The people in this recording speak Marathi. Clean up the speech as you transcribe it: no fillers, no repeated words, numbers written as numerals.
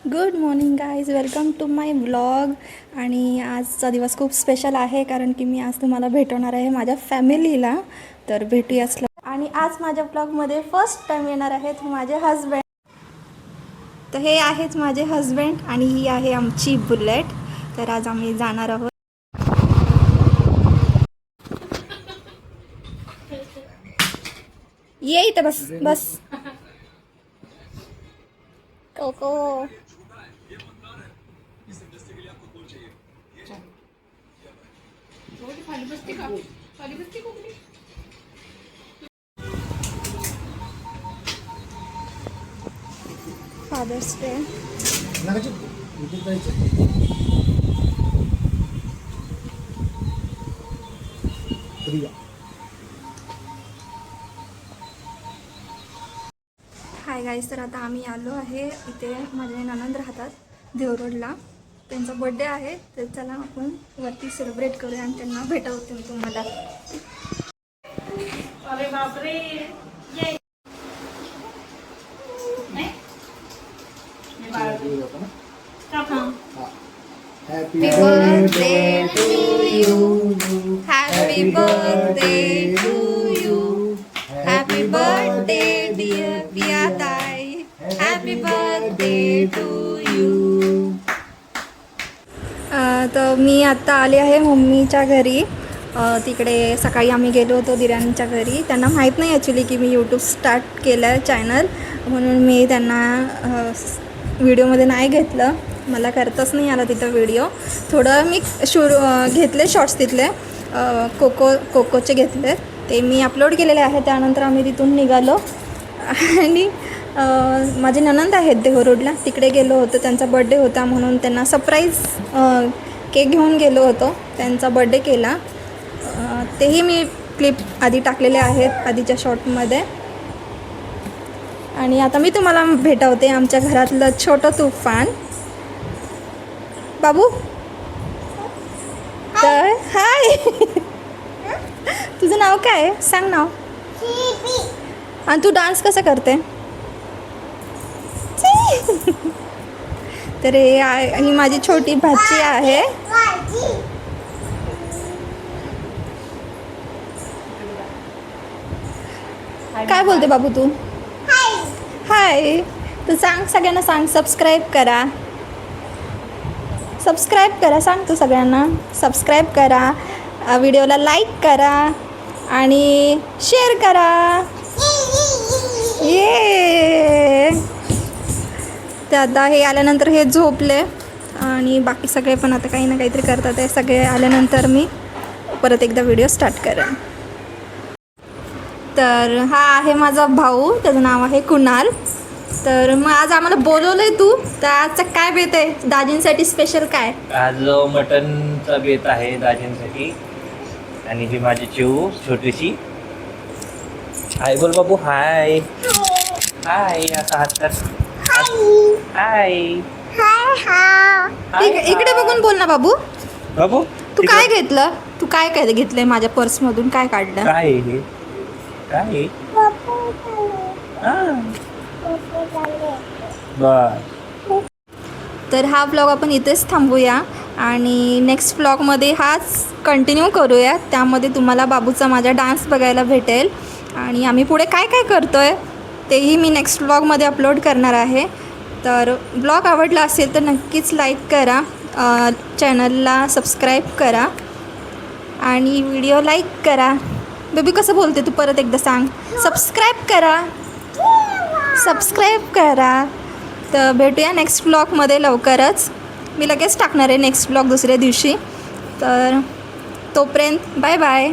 Good morning guys, welcome to my vlog. आणि आजचा दिवस खूप स्पेशल आहे कारण की मी आज तुम्हाला भेटवणार आहे माझ्या फॅमिलीला. तर भेटूयाच. आणि आज माझ्या व्लॉगमध्ये फर्स्ट टाईम येणार आहेत माझे हजबंड. तर हे आहेच माझे हजबंड आणि ही आहे आमची बुलेट. तर आज आम्ही जाणार आहोत. ये इथं बस बस. कोको फादर्स डे. हाय गाईज, तर आता आम्ही आलो आहे इथे. माझे ननंद राहतात देवरोडला. त्यांचा बड्डे आहे, तर चला आपण वरती सेलिब्रेट करूया आणि त्यांना भेटवते मी तुम्हाला. अरे बापरे. Happy birthday to you, happy birthday to you, happy birthday dear पियाताई, हॅपी बर्थडे टू यू. तर मी आत्ता आले आहे मम्मीच्या घरी. तिकडे सकाळी आम्ही गेलो होतो दिरांच्या घरी. त्यांना माहीत नाही ॲक्च्युली की मी यूट्यूब स्टार्ट केलं आहे चॅनल, म्हणून मी त्यांना व्हिडिओमध्ये नाही घेतलं. मला करताच नाही आला तिथं व्हिडिओ. थोडं मी घेतले शॉर्ट्स तिथले, कोकोचे घेतले, ते मी अपलोड केलेले आहे. त्यानंतर आम्ही तिथून निघालो आणि माझे ननंद आहेत देहरोडला, तिकडे गेलो होतो. त्यांचा बड्डे होता म्हणून त्यांना सरप्राईज केक घेऊन गेलो होतो. त्यांचा बड्डे केला. तेही मी क्लिप आधी टाकलेले आहेत आधीच्या शॉर्टमध्ये. आणि आता मी तुम्हाला भेटवते आमच्या घरातलं छोटं तुफान बाबू. तर हाय. तुझं नाव काय आहे सांग नाव. आणि तू डान्स कसं करते. तर ही माझी छोटी भाची आहे. काय बोलते बाबू तू. हाय. तर सांग सगळ्यांना, सांग सबस्क्राईब करा. सबस्क्राईब करा, सांग तू सगळ्यांना सबस्क्राईब करा, व्हिडिओला लाईक करा आणि शेअर करा. ये. तर आता हे आल्यानंतर हे झोपले आणि बाकी सगळे पण आता काही ना काहीतरी करतात. हे सगळे आल्यानंतर मी परत एकदा व्हिडिओ स्टार्ट करेन. तर हा आहे माझा भाऊ, त्याचं नाव आहे कुणाल. तर मग आज आम्हाला बोलवलंय तू, तर आजचं काय बेत आहे दाजींसाठी स्पेशल काय. आज मटनचा बेत आहे दाजींसाठी. आणि ही माझी चिऊ छोटीशी. हाय बोल बाबू. हाय हाय. असा हात कर. हाय. इकडे बघून बोल ना बाबू. बाबू तू काय घेतलं, तू काय काय घेतलंय माझ्या पर्समधून, काय काढलं. काय हे काय. बर. तर हा ब्लॉग आपण इथेच थांबूया आणि नेक्स्ट ब्लॉगमध्ये हाच कंटिन्यू करूया. त्यामध्ये तुम्हाला बाबूचा माझा डान्स बघायला भेटेल आणि आम्ही पुढे काय काय करतो आहे तेही मी नेक्स्ट ब्लॉगमध्ये अपलोड करणार आहे. तर ब्लॉग आवडला असेल तर नक्कीच लाईक करा, चॅनलला सबस्क्राईब करा आणि व्हिडिओ लाईक करा. बेबी कसं बोलते तू परत एकदा सांग. सबस्क्राईब करा, सबस्क्राईब करा. तर भेटूया नेक्स्ट ब्लॉगमध्ये लवकरच. मी लगेच टाकणार आहे नेक्स्ट ब्लॉग दुसऱ्या दिवशी. तर तोपर्यंत बाय बाय.